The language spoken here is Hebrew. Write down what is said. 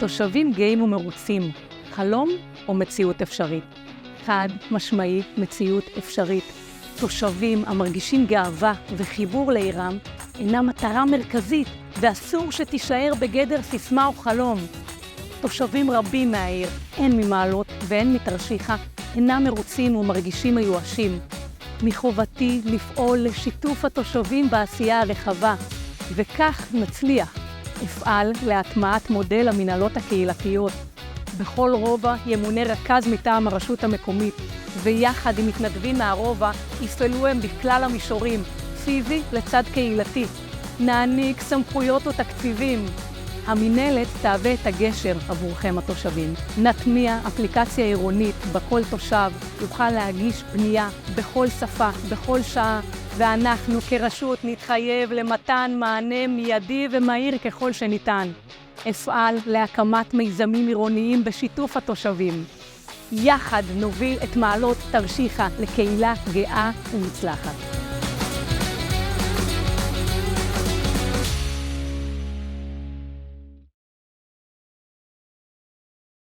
תושבים גאים ומרוצים, חלום או מציאות אפשרית? חד משמעי, מציאות אפשרית. תושבים המרגישים גאווה וחיבור לעירם אינם מטרה מרכזית ואסור שתישאר בגדר סיסמה או חלום. תושבים רבים מהעיר, הן ממעלות והן מתרשיחא, אינם מרוצים ומרגישים מיואשים. מחובתי לפעול לשיתוף התושבים בעשייה הרחבה, וכך נצליח. אפעל להטמעת מודל המנהלות הקהילתיות. בכל רובע ימונה רכז מטעם הרשות המקומית, ויחד עם מתנדבים מהרובע יפעלו הם בכלל המישורים, פיזי לצד קהילתי. נעניק סמכויות ותקציבים. המנהלת תהווה את הגשר עבורכם התושבים. נטמיע אפליקציה עירונית בכל תושב יוכל להגיש פנייה בכל שפה, בכל שעה, ואנחנו כרשות נתחייב למתן מענה מיידי ומהיר ככל שניתן. אפעל להקמת מיזמים עירוניים בשיתוף התושבים. יחד נוביל את מעלות תרשיחא לקהילה גאה ומוצלחת.